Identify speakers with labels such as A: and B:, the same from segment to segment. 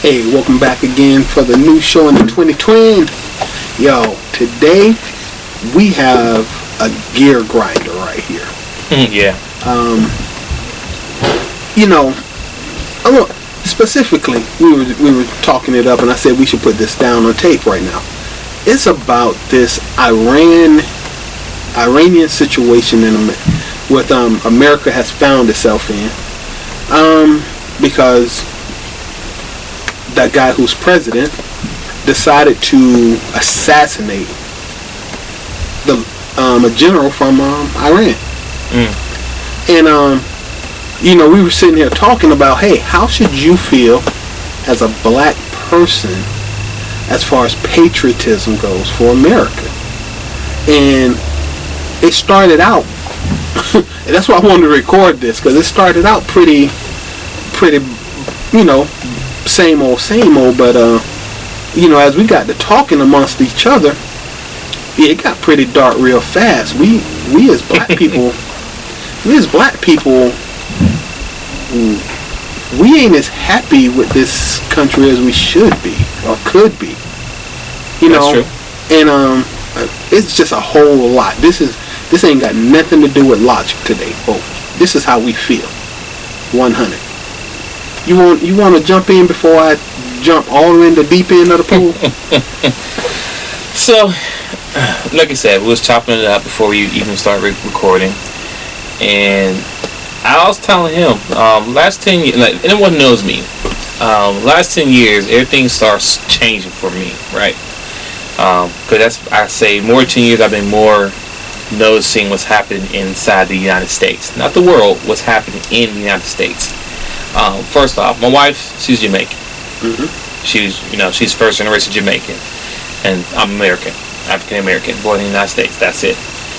A: Hey, welcome back again for the new show in the 2020. Yo, today we have a gear grinder right here.
B: Yeah.
A: Specifically, we were talking it up, and I said we should put this down on tape right now. It's about this Iranian situation with America has found itself in, because that guy who's president decided to assassinate a general from Iran. And we were sitting here talking about, hey, how should you feel as a black person as far as patriotism goes for America? And it started out, and that's why I wanted to record this, because it started out pretty, same old, but as we got to talking amongst each other, it got pretty dark real fast. We as black people, we ain't as happy with this country as we should be or could be.
B: That's true.
A: And it's just a whole lot. This ain't got nothing to do with logic today, folks. This is how we feel. 100. You want to jump in before I jump all the way in the deep end of the pool?
B: So, like I said, we was chopping it up before we even started recording, and I was telling him, last 10 years, like, anyone knows me, last 10 years, everything starts changing for me, right? Because I say more 10 years, I've been more noticing what's happening inside the United States, not the world, what's happening in the United States. First off, my wife, she's Jamaican.
A: Mm-hmm.
B: She's first generation Jamaican, and I'm American, African American, born in the United States. That's it.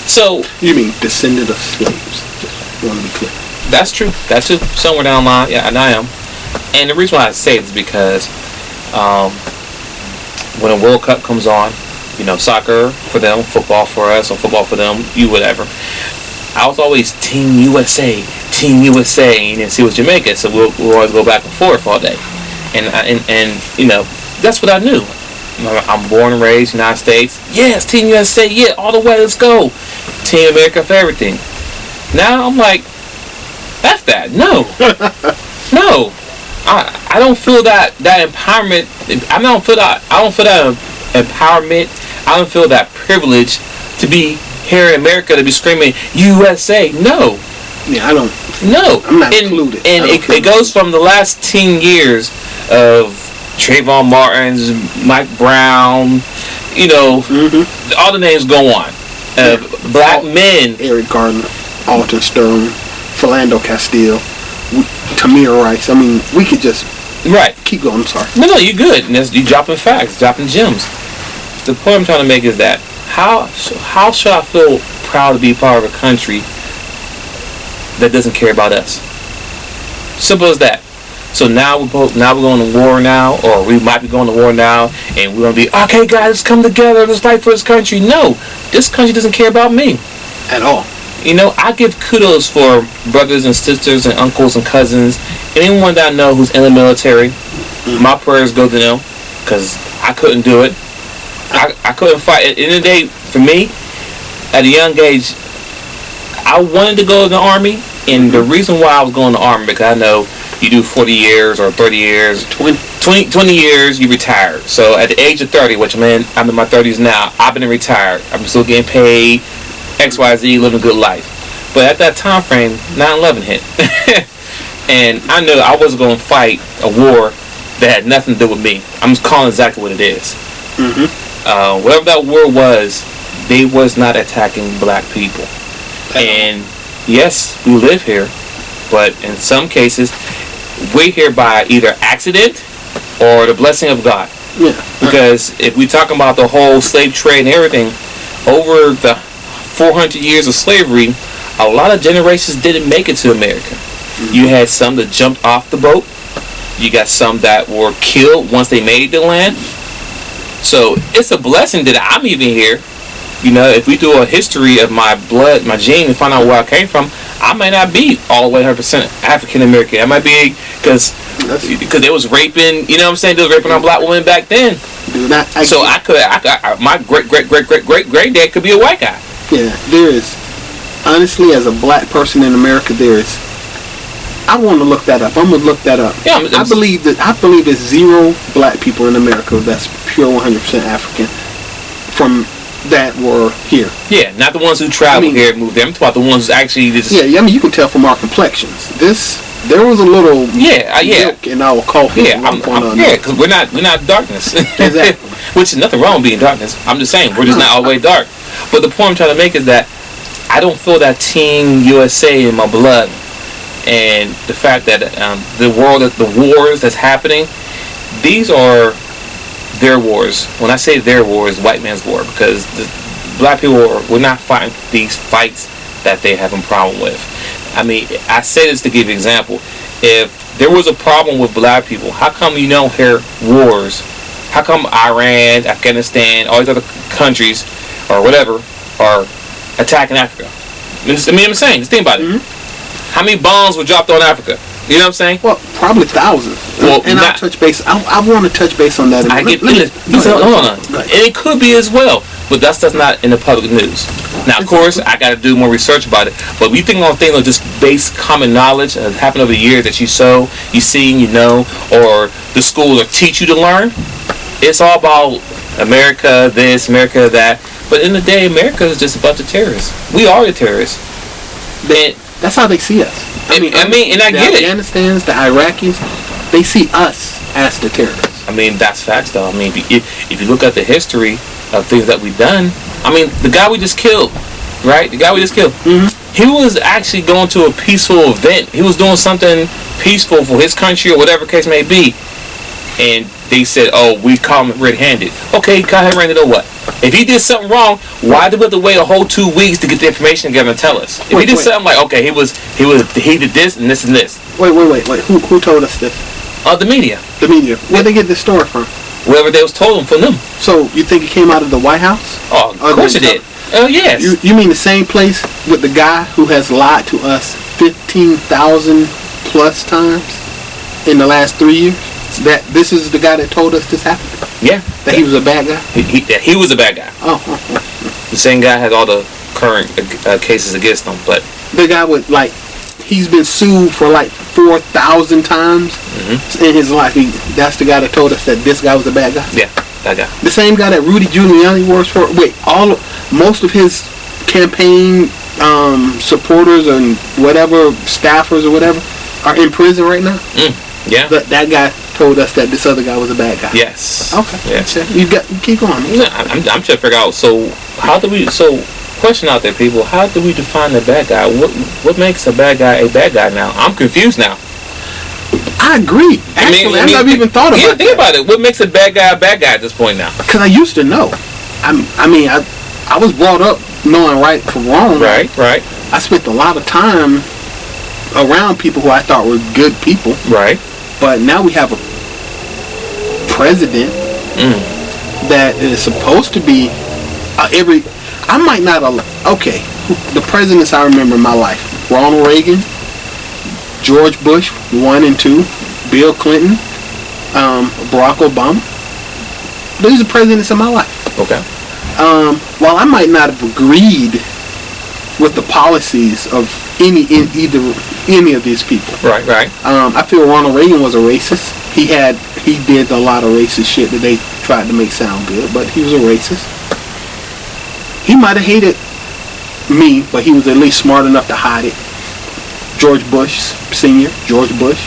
B: So
A: you mean descendant of slaves? Just want to be clear.
B: That's true. That's true. Somewhere down the line, yeah, and I am. And the reason why I say it is because when a World Cup comes on, soccer for them, football for us, or football for them, whatever. I was always Team USA, and then see what's Jamaica, so we'll always go back and forth all day. And that's what I knew. I'm born and raised United States. Yes, Team USA, yeah, all the way, let's go. Team America for everything. Now I'm like, F that. No. No. I don't feel that empowerment. I don't feel that empowerment. I don't feel that privilege to be here in America to be screaming USA. No.
A: Yeah, I don't.
B: No.
A: I'm not included.
B: And it goes from the last 10 years of Trayvon Martin's, Mike Brown,
A: mm-hmm.
B: all the names go on. Black men.
A: Eric Garner, Alton Sterling, Philando Castile, Tamir Rice. I mean, we could just keep going. I'm sorry.
B: No, you're good. You're dropping facts, dropping gems. The point I'm trying to make is that how should I feel proud to be part of a country that doesn't care about us? Simple as that. So now we're going to war now, or we might be going to war now, and we're going to be, okay, guys, let's come together, let's fight for this country. No, this country doesn't care about me
A: at all.
B: I give kudos for brothers and sisters and uncles and cousins, anyone that I know who's in the military. Mm-hmm. My prayers go to them, because I couldn't do it. I couldn't fight. At the end of the day, for me, at a young age, I wanted to go to the Army, and the reason why I was going to the Army, because I know you do 40 years or 30 years, 20 years, you retire. So at the age of 30, which I'm in my 30s now, I've been retired. I'm still getting paid, XYZ, living a good life. But at that time frame, 9/11 hit. And I knew I wasn't going to fight a war that had nothing to do with me. I'm just calling exactly what it is.
A: Mm-hmm.
B: Whatever that war was, they was not attacking black people. And yes, we live here, but in some cases, we're here by either accident or the blessing of God.
A: Yeah.
B: Because if we talk about the whole slave trade and everything, over the 400 years of slavery, a lot of generations didn't make it to America. Mm-hmm. You had some that jumped off the boat. You got some that were killed once they made the land. So it's a blessing that I'm even here. If we do a history of my blood, my gene, and find out where I came from, I might not be all the way 100% African American. I might be, because because they was raping. You know what I'm saying? They was raping on black women back then.
A: Dude,
B: my great dad could be a white guy.
A: Yeah, there is. Honestly, as a black person in America, there is. I want to look that up. I'm gonna look that up.
B: Yeah,
A: I believe there's 0 black people in America that's pure 100% African from that were here.
B: Yeah, not the ones who traveled here and moved there. I'm talking about the ones who actually just.
A: Yeah. I mean, you can tell from our complexions. There was a little milk in our coffee.
B: Yeah, because we're not darkness.
A: Exactly.
B: Which is nothing wrong with being darkness. I'm just saying we're just not always dark. But the point I'm trying to make is that I don't feel that Team USA in my blood, and the fact that the wars that's happening, these are their wars. When I say their wars, white man's war, because the black people we're not fighting these fights that they have a problem with. I mean, I say this to give you an example. If there was a problem with black people, how come you don't hear wars? How come Iran, Afghanistan, all these other countries, or whatever, are attacking Africa? I mean, I'm saying, just think about it. Mm-hmm. How many bombs were dropped on Africa? You know what I'm saying?
A: Well, probably thousands. Well, and I'll touch base. I want to touch base on that.
B: Hold on. And it could be as well, but that's not in the public news. Now, of course, I got to do more research about it. But we think on things like just base common knowledge that happened over the years that you see, you know, or the schools will teach you to learn. It's all about America this, America that. But in the day, America is just a bunch of terrorists. We are the terrorists.
A: That's how they see us. I mean, and I get it. The Afghanistans, the Iraqis, they see us as the terrorists.
B: I mean, that's facts, though. I mean, if you look at the history of things that we've done, I mean, the guy we just killed, right? The guy we just killed, he was actually going to a peaceful event. He was doing something peaceful for his country or whatever case may be. And they said, oh, we caught him red-handed. Okay, caught him red-handed or what? If he did something wrong, why did we have to wait a whole 2 weeks to get the information together and tell us? If he did something like, okay, he did this and this and this.
A: Wait. Who told us this?
B: The media.
A: The media. Where'd they get this story from?
B: Wherever they was told them from them.
A: So you think it came out of the White House?
B: Oh, of course it did. Oh, yes.
A: You mean the same place with the guy who has lied to us 15,000 plus times in the last 3 years? That this is the guy that told us this happened?
B: Yeah.
A: That he was a bad guy?
B: He was a bad guy.
A: Oh.
B: The same guy has all the current cases against him, but...
A: The guy with, he's been sued for 4,000 times in his life. That's the guy that told us that this guy was a bad guy?
B: Yeah, that guy.
A: The same guy that Rudy Giuliani works for? Most of his campaign supporters and whatever, staffers or whatever, are in prison right now?
B: Yeah.
A: That guy told us that this other guy was a bad guy.
B: Yes.
A: Okay.
B: Yes.
A: You keep going.
B: I'm trying to figure out. Question out there, people. How do we define a bad guy? What makes a bad guy now? I'm confused now.
A: I agree. Actually, I've never even thought about it.
B: Think about it. What makes a bad guy at this point now?
A: Because I used to know. I was brought up knowing right from wrong.
B: Right.
A: I spent a lot of time around people who I thought were good people.
B: Right.
A: But now we have a president that is supposed to be the presidents I remember in my life: Ronald Reagan, George Bush 1 and 2, Bill Clinton, Barack Obama. These are presidents in my life.
B: Okay.
A: While I might not have agreed with the policies of any of these people.
B: Right.
A: I feel Ronald Reagan was a racist. He did a lot of racist shit that they tried to make sound good, but he was a racist. He might have hated me, but he was at least smart enough to hide it. George Bush Sr., George Bush,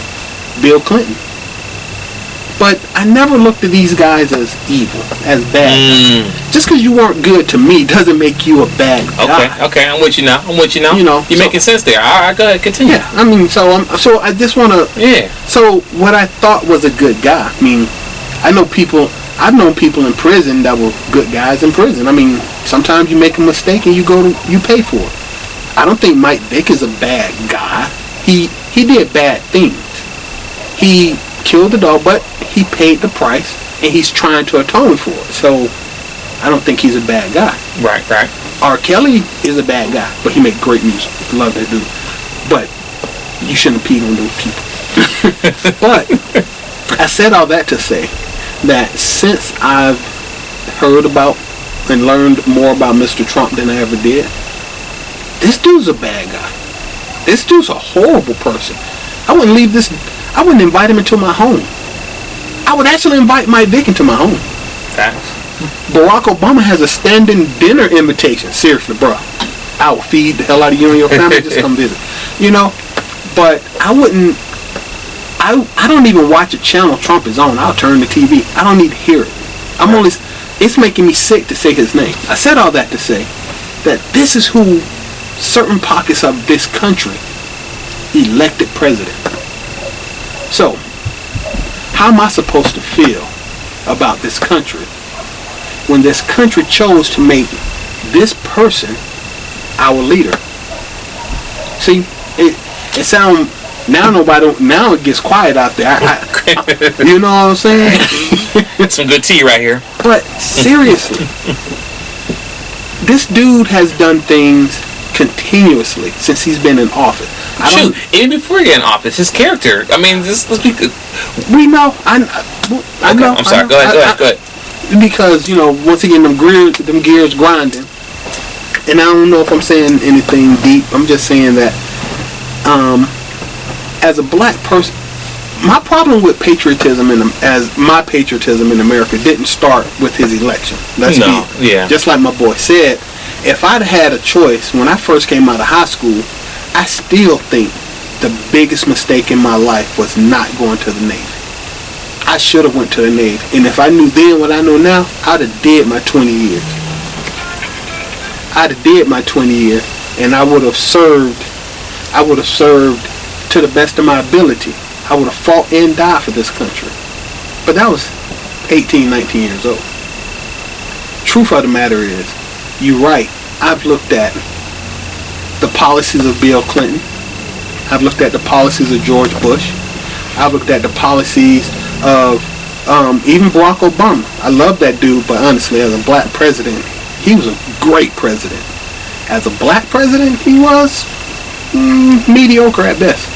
A: Bill Clinton. But I never looked at these guys as evil, as bad. Just because you weren't good to me doesn't make you a bad guy. Okay, I'm with you now. You know, you're making sense there. All right, go ahead, continue. Yeah, I mean, so I just want to. Yeah. So what I thought was a good guy. I mean, I've known people in prison that were good guys in prison. I mean, sometimes you make a mistake and you pay for it. I don't think Mike Vick is a bad guy. He did bad things. He killed the dog, but he paid the price, and he's trying to atone for it. So I don't think he's a bad guy. Right. R. Kelly is a bad guy, but he made great music. Love that dude. But you shouldn't have peed on those people. But I said all that to say that since I've heard about and learned more about Mr. Trump than I ever did, this dude's a bad guy. This dude's a horrible person. I wouldn't invite him into my home. I would actually invite Mike Vick into my home.
B: Facts.
A: Barack Obama has a standing dinner invitation. Seriously, bro. I will feed the hell out of you and your family. Just come visit. You know? But I wouldn't... I don't even watch a channel Trump is on. I'll turn the TV. I don't need to hear it. It's making me sick to say his name. I said all that to say that this is who certain pockets of this country elected president. So, how am I supposed to feel about this country when this country chose to make this person our leader? See, it sounds... Now it gets quiet out there. You know what I'm saying?
B: Some good tea right here.
A: But seriously, this dude has done things continuously since he's been in office.
B: Even before he got in office, his character. I mean, let's be good.
A: We know. I know.
B: I'm sorry. Go ahead.
A: Because, once again, them gears grinding. And I don't know if I'm saying anything deep. I'm just saying that, as a black person, my problem with patriotism my patriotism in America didn't start with his election. Just like my boy said, if I'd had a choice when I first came out of high school, I still think the biggest mistake in my life was not going to the Navy. I should have went to the Navy, and if I knew then what I know now, I'd have did my 20 years. And I would have served to the best of my ability. I would have fought and died for this country. But that was 18, 19 years old. Truth of the matter is, you're right. I've looked at the policies of Bill Clinton. I've looked at the policies of George Bush. I've looked at the policies of even Barack Obama. I love that dude, but honestly, as a black president, he was a great president. As a black president, he was mediocre at best.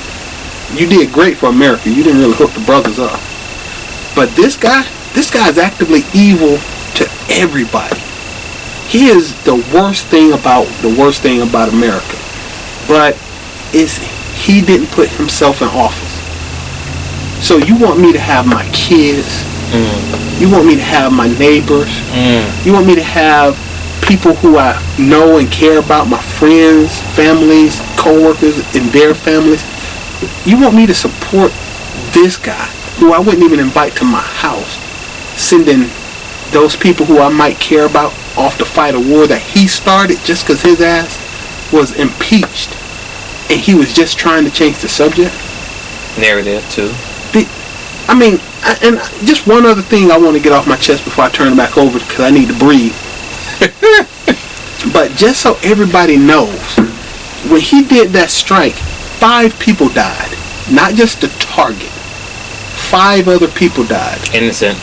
A: You did great for America. You didn't really hook the brothers up. But this guy's actively evil to everybody. He is the worst thing about America. But he didn't put himself in office. So you want me to have my kids. You want me to have my neighbors. You want me to have people who I know and care about, my friends, families, co-workers, and their families. You want me to support this guy who I wouldn't even invite to my house, sending those people who I might care about off to fight a war that he started just because his ass was impeached and he was just trying to change the subject?
B: Narrative, too.
A: And just one other thing I want to get off my chest before I turn it back over because I need to breathe. But just so everybody knows, when he did that strike, 5 people died. Not just the target. 5 other people died.
B: Innocent.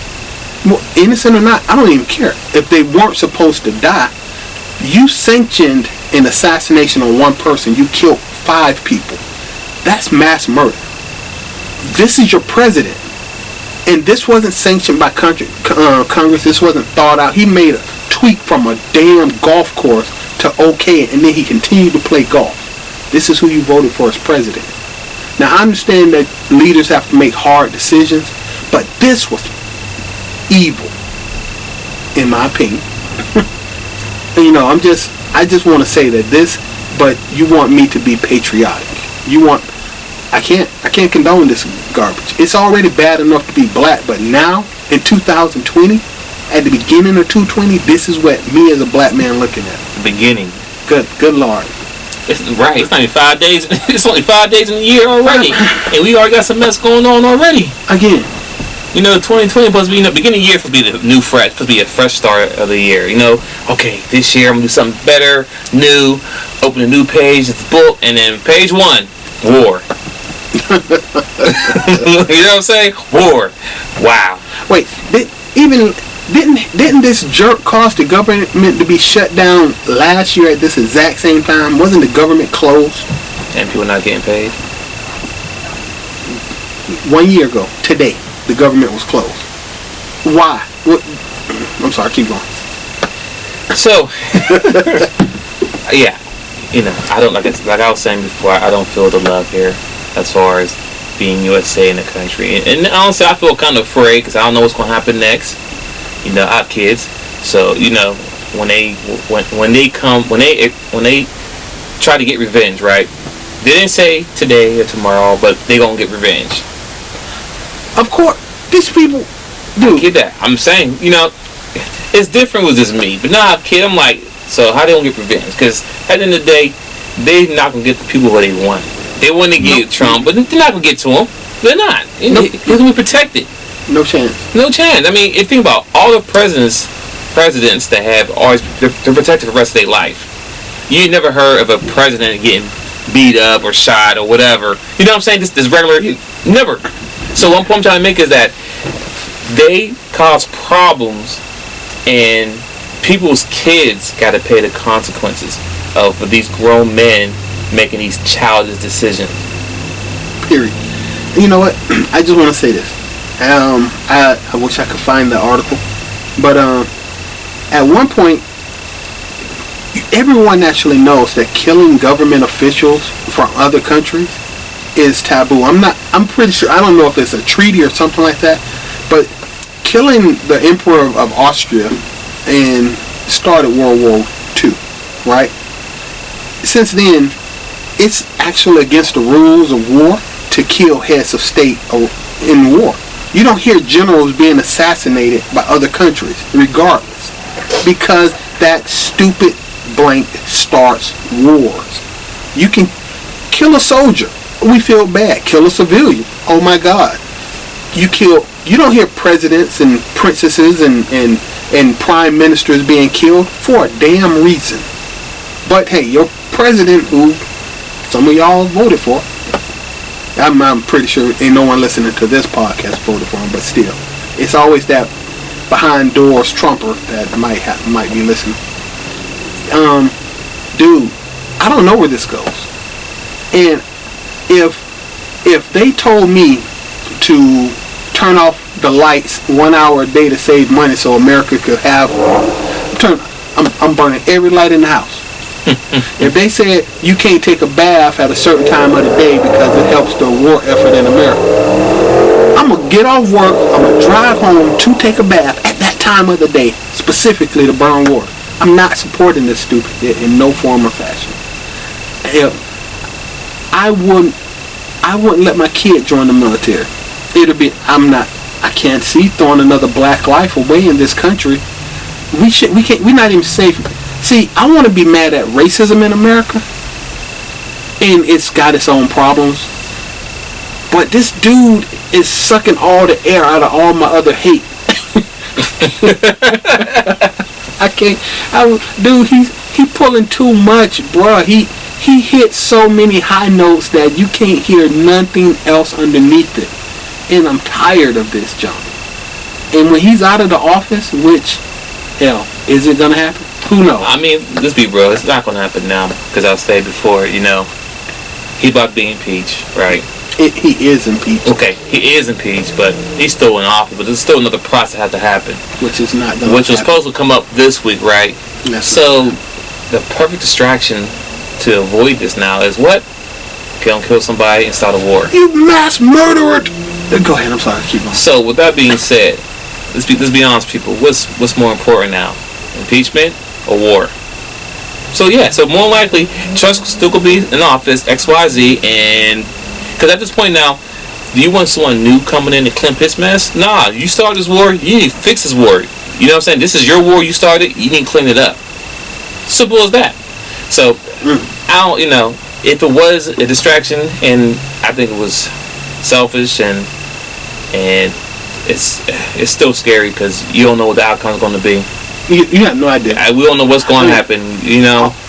A: Well, innocent or not, I don't even care. If they weren't supposed to die, you sanctioned an assassination on one person. You killed 5 people. That's mass murder. This is your president. And this wasn't sanctioned by Congress. This wasn't thought out. He made a tweet from a damn golf course to okay it, and then he continued to play golf. This is who you voted for as president. Now, I understand that leaders have to make hard decisions, but this was evil, in my opinion. And, I just want to say that but you want me to be patriotic. I can't condone this garbage. It's already bad enough to be black, but now, in 2020, at the beginning of 2020, this is what me as a black man looking at.
B: The beginning.
A: Good Lord.
B: It's right. It's not even 5 days. It's only 5 days in the year already, and we already got some mess going on already.
A: Again,
B: 2020 supposed to be beginning of the year, supposed to be the new fresh, supposed to be a fresh start of the year. Okay, this year I'm gonna do something better, new, open a new page, it's a book, and then page 1, war. You know what I'm saying? War. Wow.
A: Wait, didn't this jerk cause the government to be shut down last year at this exact same time? Wasn't the government closed?
B: And people not getting paid?
A: 1 year ago, today, the government was closed. Why? What? I'm sorry, keep going.
B: So, yeah, I don't like I was saying before. I don't feel the love here as far as being USA in the country, and honestly, I feel kind of afraid because I don't know what's going to happen next. I have kids, so when they try to get revenge, right? They didn't say today or tomorrow, but they gonna get revenge.
A: Of course, these people do.
B: I get that. I'm saying, it's different with just me. But now I have kids, I'm like, so how they gonna get revenge? Because at the end of the day, they're not gonna get the people what they want. They want to get Trump, but they're not gonna get to him. They're not. He's gonna be protected.
A: No chance.
B: No chance. I mean, if you think about all the presidents that have always they're protected for the rest of their life. You never heard of a president getting beat up or shot or whatever. You know what I'm saying? This regular, never. So one point I'm trying to make is that they cause problems, and people's kids got to pay the consequences of these grown men making these childish decisions.
A: Period. You know what? I just want to say this. I wish I could find the article, but at one point, everyone actually knows that killing government officials from other countries is taboo. I'm pretty sure, I don't know if it's a treaty or something like that, but killing the Emperor of Austria and started World War II, right? Since then, it's actually against the rules of war to kill heads of state in war. You don't hear generals being assassinated by other countries, regardless, because that stupid blank starts wars. You can kill a soldier, we feel bad. Kill a civilian, oh my God. You don't hear presidents and princesses and prime ministers being killed for a damn reason. But hey, your president, who some of y'all voted for, I'm pretty sure ain't no one listening to this podcast voted for him, but still, it's always that behind doors trumper that might be listening. Dude, I don't know where this goes. And if they told me to turn off the lights 1 hour a day to save money so America could have, I'm burning every light in the house. If they said you can't take a bath at a certain time of the day because it helps the war effort in America, I'm going to get off work, I'm going to drive home to take a bath at that time of the day, specifically to burn water. I'm not supporting this stupid in no form or fashion. I wouldn't let my kid join the military. I can't see throwing another black life away in this country. We're not even safe. See, I want to be mad at racism in America, and it's got its own problems. But this dude is sucking all the air out of all my other hate. I can't. Dude, he pulling too much, bruh. He hits so many high notes that you can't hear nothing else underneath it. And I'm tired of this junk. And when he's out of the office, which, hell, is it gonna happen? Who knows?
B: I mean, let's be real. It's not gonna happen now because I'll say before, he's about to be impeached, right?
A: He is impeached.
B: Okay, he is impeached, but he's still in office. But there's still another process that has to happen,
A: which is not done.
B: Which was supposed to come up this week, right? So the perfect distraction to avoid this now is what? Kill somebody and start a war.
A: You mass murderer! Go ahead. I'm sorry. Keep going.
B: So with that being said, let's be honest, people. What's more important now? Impeachment or war? So yeah. So more likely, Trump still could be in office, XYZ, and because at this point now, do you want someone new coming in and clean his mess? Nah. You started this war. You need to fix this war. You know what I'm saying? This is your war. You started. You need to clean it up. Simple as that. So I don't. If it was a distraction, and I think it was selfish, and it's still scary because you don't know what the outcome is going to be.
A: You have no idea.
B: We don't know what's going to happen.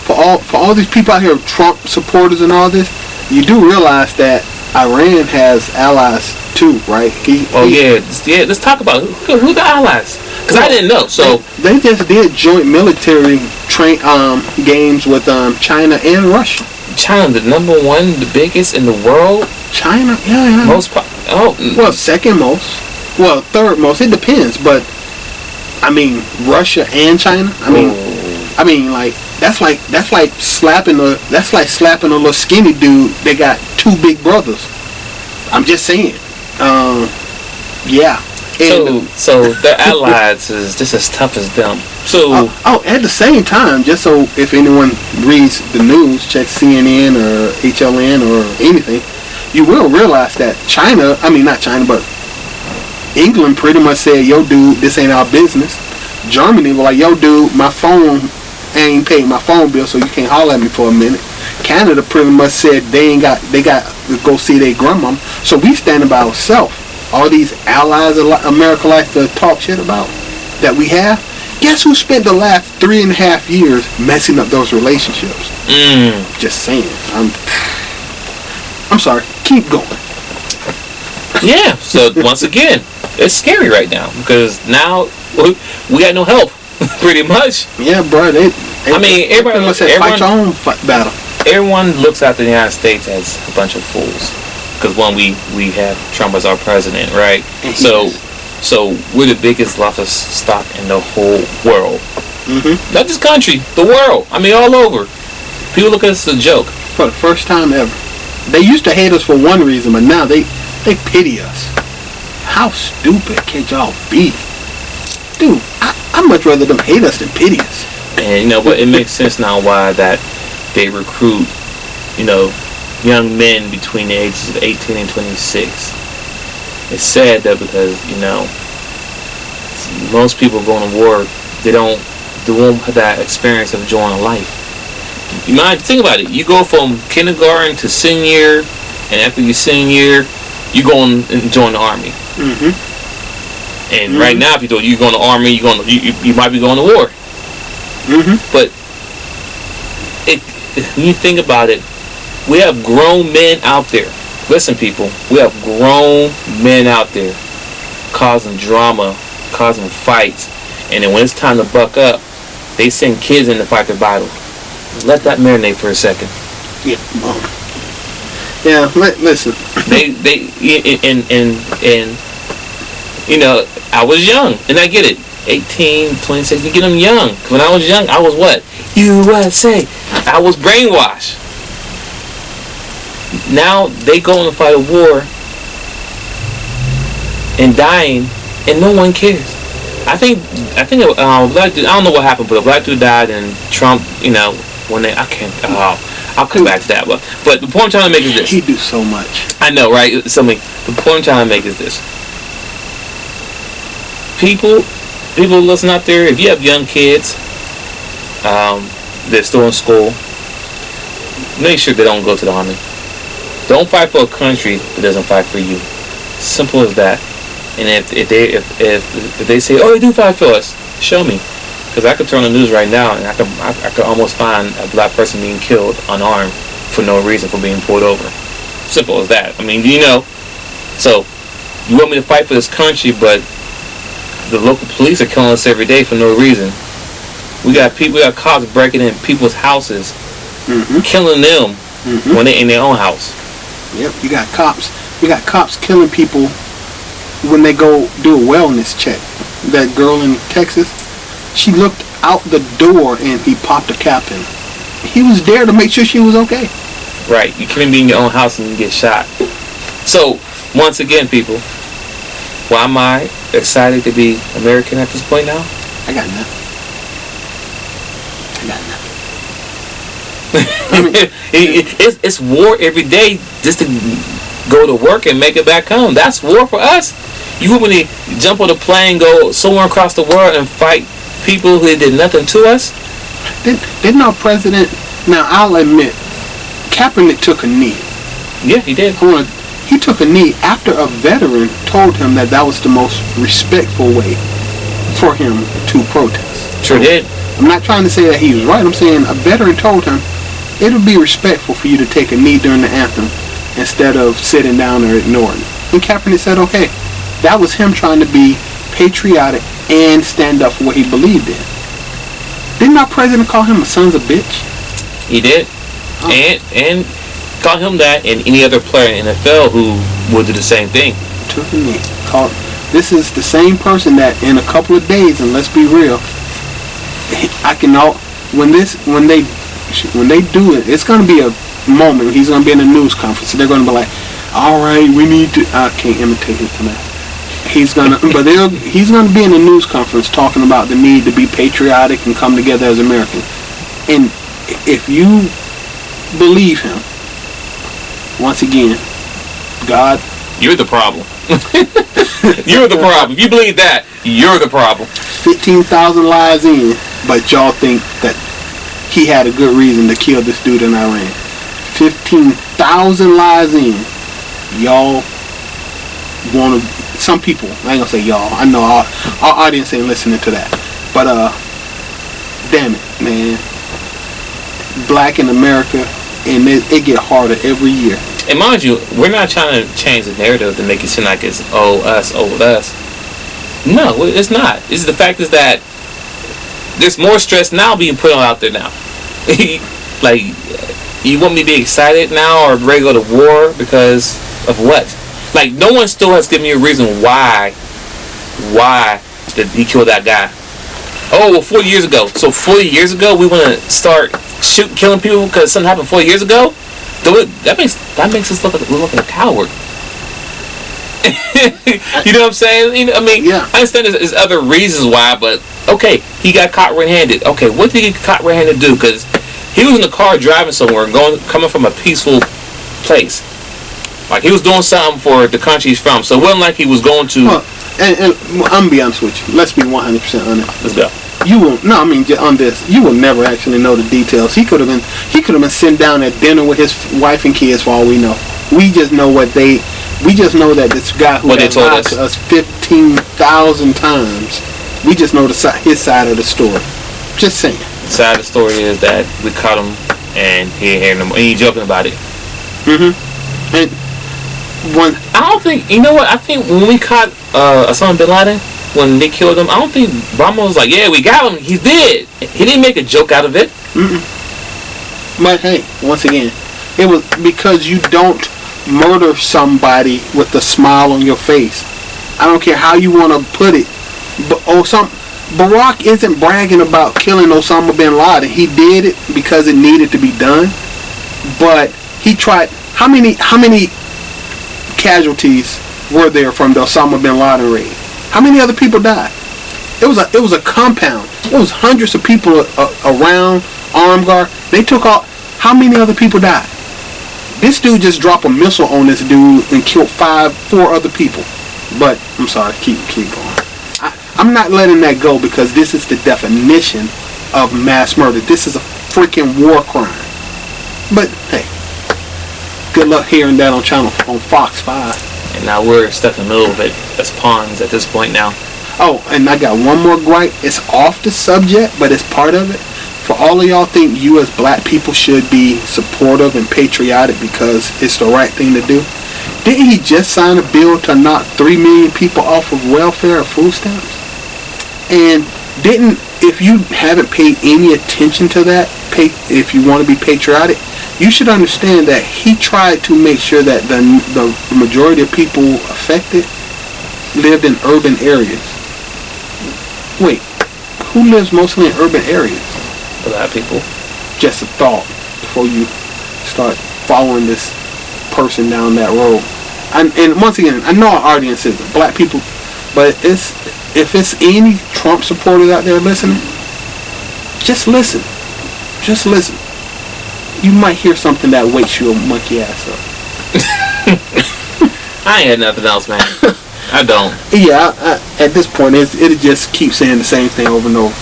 A: For all these people out here, Trump supporters and all this, you do realize that Iran has allies too, right?
B: Yeah. Let's talk about who the allies. Because I didn't know. So
A: they just did joint military games with China and Russia.
B: China, the number one, the biggest in the world,
A: China, yeah. Well, second most. Well, third most. It depends, but I mean, Russia and China. I mean, like that's like slapping a little skinny dude. They got two big brothers. I'm just saying. Yeah.
B: So their allies is just as tough as them. So
A: at the same time, just so if anyone reads the news, check CNN or HLN or anything, you will realize that not China, but England pretty much said, yo dude, this ain't our business. Germany was like, yo dude, my phone ain't paid my phone bill, so you can't holler at me for a minute. Canada pretty much said they got to go see their grandmom. So we standing by ourselves. All these allies America likes to talk shit about that we have. Guess who spent the last 3.5 years messing up those relationships? Just saying. I'm sorry. Keep going.
B: Yeah. So once again, it's scary right now because now we got no help, pretty much.
A: Yeah, bro. Everybody must fight your own battle.
B: Everyone looks at the United States as a bunch of fools because we have Trump as our president, right? So we're the biggest leftist stock in the whole world. Mm-hmm. Not this country, the world. I mean, all over. People look at us as a joke.
A: For the first time ever. They used to hate us for one reason, but now they pity us. How stupid can y'all be? Dude, I'd much rather them hate us than pity us.
B: And but it makes sense now why that they recruit, young men between the ages of 18 and 26. It's sad though because, most people going to war, they won't have that experience of enjoying life. You might think about it. You go from kindergarten to senior year, and after your senior year, you go and join the army. Mm-hmm. And right now, if you go in the army, you might be going to war. Mm-hmm. But when you think about it, we have grown men out there. Listen, people, we have grown men out there causing drama, causing fights, and then when it's time to buck up, they send kids in to fight the battle. Let that marinate for a second.
A: Yeah. Listen.
B: I was young, and I get it. 18, 26, you get them young. When I was young, I was what? USA. I was brainwashed. Now they go and fight a war and dying, and no one cares. I think black dude, I don't know what happened, but a black dude died, and Trump, when they, I'll come back to that, but the point I'm trying to make is this.
A: He do so much.
B: I know, right? The point I'm trying to make is this. People listen out there, if you have young kids, they're still in school, make sure they don't go to the army. Don't fight for a country that doesn't fight for you. Simple as that. And if they say, oh, they do fight for us, show me. Because I could turn on the news right now and I could almost find a black person being killed unarmed for no reason, for being pulled over. Simple as that. I mean, so you want me to fight for this country, but the local police are killing us every day for no reason. We got cops breaking in people's houses, killing them when they're in their own house.
A: Yep, you got cops killing people when they go do a wellness check. That girl in Texas, she looked out the door and he popped a cap in. He was there to make sure she was okay.
B: Right, you can't be in your own house and you get shot. So, once again, people, why am I excited to be American at this point now?
A: I got nothing.
B: It's war every day just to go to work and make it back home. That's war for us. You want me to jump on a plane, go somewhere across the world and fight people who did nothing to us?
A: Didn't our president, now I'll admit, Kaepernick took a knee.
B: Yeah, he did.
A: He took a knee after a veteran told him that was the most respectful way for him to protest.
B: Sure did.
A: I'm not trying to say that he was right. I'm saying a veteran told him it would be respectful for you to take a knee during the anthem instead of sitting down or ignoring it. And Kaepernick said, okay. That was him trying to be patriotic and stand up for what he believed in. Didn't our president call him a son's a bitch?
B: He did. Oh. And Call him that, and any other player in the NFL who would do the same thing.
A: This is the same person that in a couple of days, and let's be real, when they do it, it's going to be a moment. He's going to be in a news conference, and they're going to be like, all right, we need to. I can't imitate his tonight. He's gonna be in a news conference talking about the need to be patriotic and come together as Americans. And if you believe him, once again, God,
B: you're the problem. You're the problem. If you believe that, you're the problem.
A: 15,000 lives in, but y'all think that he had a good reason to kill this dude in Iran. 15,000 lives in, y'all want to. Some people, I ain't gonna say y'all. I know our audience ain't listening to that, but damn it, man. Black in America, and it get harder every year.
B: And mind you, we're not trying to change the narrative to make it seem like it's us. No, it's not. It's the fact is that there's more stress now being put on out there now. Like, you want me to be excited now or ready to go to war because of what? Like, no one still has given me a reason why did he kill that guy. Oh, well, 40 years ago. So 40 years ago, we want to start killing people because something happened 40 years ago? That makes us look like a coward. You know what I'm saying? I understand there's other reasons why, but okay, he got caught red-handed. Okay, what did he get caught red-handed to do? Because he was in the car driving somewhere, coming from a peaceful place. Like, he was doing something for the country he's from. So it wasn't like he was going to...
A: Well, and I'm going to be honest with you. Let's be 100% honest.
B: Let's go.
A: On this, you will never actually know the details. He could have been sitting down at dinner with his wife and kids for all we know. We just know we just know that this guy who has lied to us 15,000 times, we just know his side of the story. Just saying.
B: The side of the story is that we caught him and he ain't hearing him. And he's joking about it.
A: Mm-hmm. And
B: I don't think, you know what, I think when we caught Osama bin Laden, when they killed him, I don't think Obama was like, yeah, we got him, he's dead. He didn't make a joke out of it.
A: But hey, once again, it was because you don't murder somebody with a smile on your face. I don't care how you want to put it. Barack isn't bragging about killing Osama bin Laden. He did it because it needed to be done. But he tried. How many casualties were there from the Osama bin Laden raid? How many other people died? It was a compound. It was hundreds of people around, armed guard. They took out. How many other people died? This dude just dropped a missile on this dude and killed 4 other people. But I'm sorry, keep going. I'm not letting that go because this is the definition of mass murder. This is a freaking war crime. But hey, good luck hearing that on Fox 5.
B: And now we're stuck in the middle of it as pawns at this point now.
A: Oh, and I got one more gripe. It's off the subject, but it's part of it. For all of y'all think you as black people should be supportive and patriotic because it's the right thing to do. Didn't he just sign a bill to knock 3 million people off of welfare or food stamps? And if you haven't paid any attention to that, if you want to be patriotic, you should understand that he tried to make sure that the majority of people affected lived in urban areas. Wait, who lives mostly in urban areas?
B: A lot of people.
A: Just a thought before you start following this person down that road. And once again, I know our audience is black people, but if it's any Trump supporters out there listening, just listen. Just listen. You might hear something that wakes your monkey ass up.
B: I ain't had nothing else, man. I don't.
A: Yeah, at this point, it just keeps saying the same thing over and over.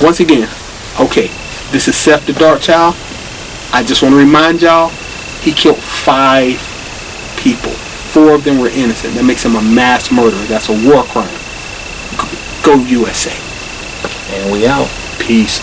A: Once again, okay, this is Seth the Dark Child. I just want to remind y'all, he killed 5 people. 4 of them were innocent. That makes him a mass murderer. That's a war crime. Go USA.
B: And we out.
A: Peace.